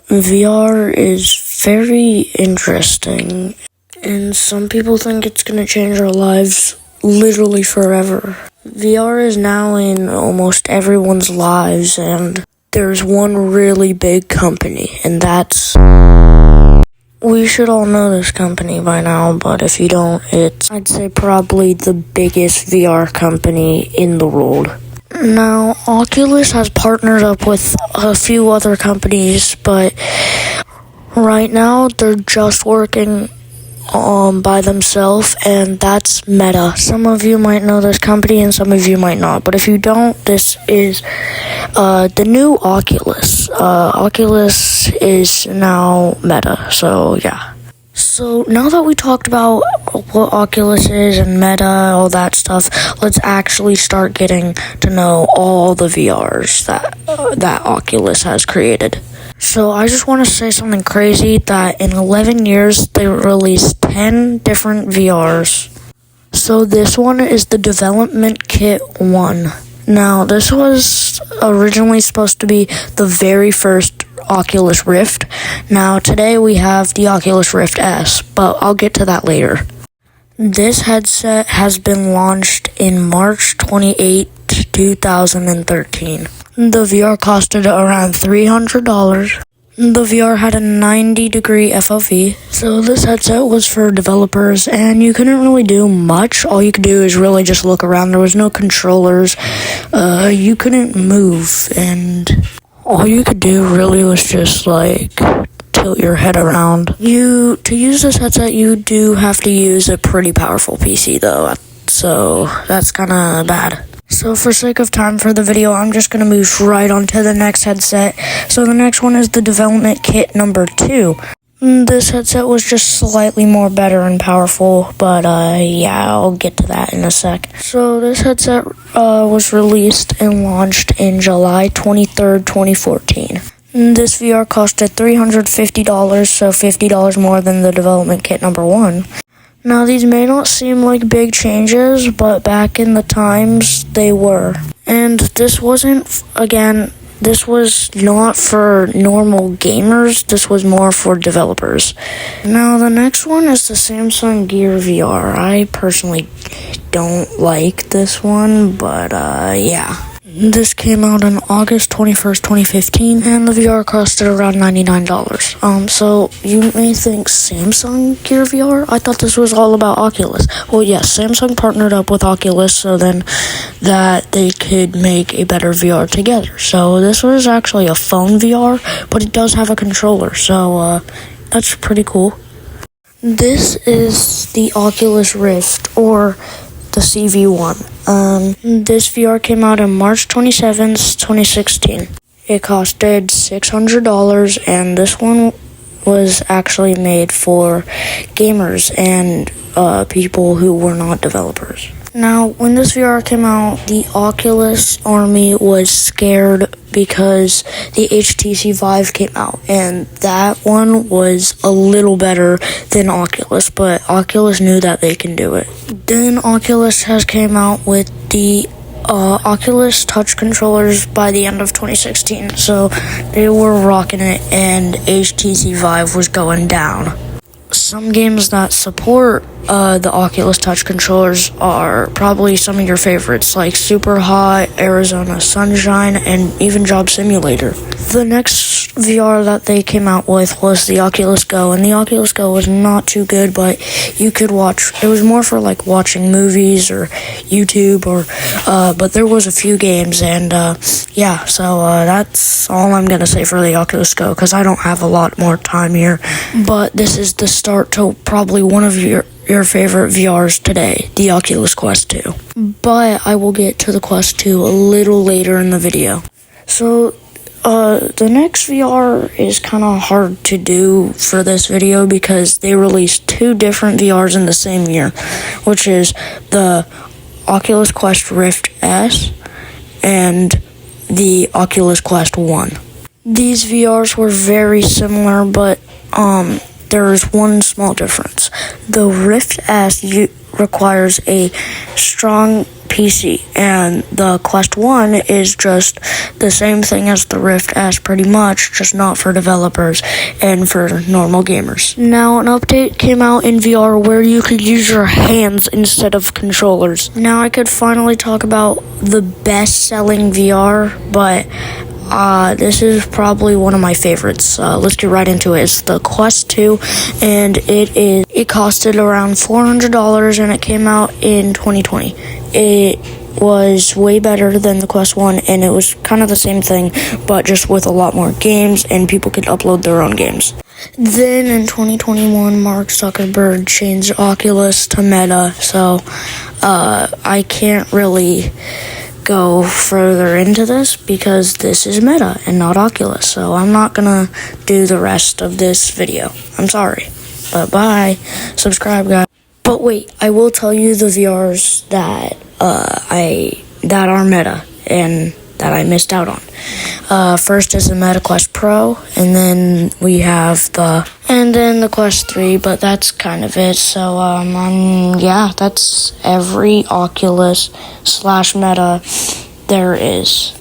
VR is very interesting, and some people think it's going to change our lives literally forever. VR is now in almost everyone's lives, and there's one really big company, and that's... We should all know this company by now, but if you don't, it's, I'd say, probably the biggest VR company in the world. Now, Oculus has partnered up with a few other companies, but right now they're just working by themselves, and that's Meta. Some of you might know this company and some of you might not, but if you don't, this is the new Oculus. Oculus is now Meta, so yeah. So now that we talked about what Oculus is and Meta, all that stuff, let's actually start getting to know all the VRs that Oculus has created. So I just want to say something crazy, that in 11 years, they released 10 different VRs. So this one is the Development Kit 1. Now, this was originally supposed to be the very first Oculus Rift. Now, today we have the Oculus Rift S, but I'll get to that later. This headset has been launched in March 28, 2013. The VR costed around $300. The VR had a 90-degree FOV, so this headset was for developers, and you couldn't really do much. All you could do is really just look around. There was no controllers. You couldn't move, and all you could do really was just, tilt your head around. To use this headset, you do have to use a pretty powerful PC, though, so that's kind of bad. So for sake of time for the video, I'm just going to move right on to the next headset. So the next one is the Development Kit number 2. This headset was just slightly more better and powerful, but yeah, I'll get to that in a sec. So this headset was released and launched in July 23rd, 2014. This VR costed $350, so $50 more than the Development Kit number 1. Now, these may not seem like big changes, but back in the times, they were. And this wasn't, again, this was not for normal gamers, this was more for developers. Now, the next one is the Samsung Gear VR. I personally don't like this one, but yeah. This came out on August 21st, 2015, and the VR costed around $99. So you may think Samsung Gear VR? I thought this was all about Oculus. Well, yes, Samsung partnered up with Oculus so then that they could make a better VR together. So this was actually a phone VR, but it does have a controller, so that's pretty cool. This is the Oculus Rift, or the CV1. This VR came out on March 27th, 2016. It costed $600, and this one was actually made for gamers and people who were not developers. Now, when this VR came out, the Oculus Army was scared because the HTC Vive came out, and that one was a little better than Oculus, but Oculus knew that they can do it. Then Oculus has came out with the Oculus touch controllers by the end of 2016, so they were rocking it, and HTC Vive was going down. Some games that support the Oculus Touch controllers are probably some of your favorites, like Super Hot, Arizona Sunshine, and even Job Simulator. The next VR that they came out with was the Oculus Go, and the Oculus Go was not too good, but you could watch. It was more for watching movies or YouTube, but there was a few games, and yeah, so that's all I'm gonna say for the Oculus Go, because I don't have a lot more time here. But this is the start to probably one of your favorite VRs today, the Oculus Quest 2. But I will get to the Quest 2 a little later in the video. So, the next VR is kind of hard to do for this video because they released 2 different VRs in the same year, which is the Oculus Quest Rift S and the Oculus Quest 1. These VRs were very similar, but there is one small difference. The Rift S requires a strong PC, and the Quest 1 is just the same thing as the Rift S, pretty much, just not for developers and for normal gamers. Now, an update came out in VR where you could use your hands instead of controllers. Now I could finally talk about the best-selling VR, but this is probably one of my favorites. Let's get right into it. It's the Quest 2, and it costed around $400, and it came out in 2020. It was way better than the Quest 1, and it was kind of the same thing, but just with a lot more games, and people could upload their own games. Then in 2021, Mark Zuckerberg changed Oculus to Meta, so I can't really go further into this because this is Meta and not Oculus, so I'm not gonna do the rest of this video. I'm sorry, but bye. Subscribe, guys. But wait, I will tell you the VRs that that are Meta and that I missed out on. First is the Meta Quest Pro, and then we have the Quest 3, but that's kind of it. So, yeah, that's every Oculus / Meta there is.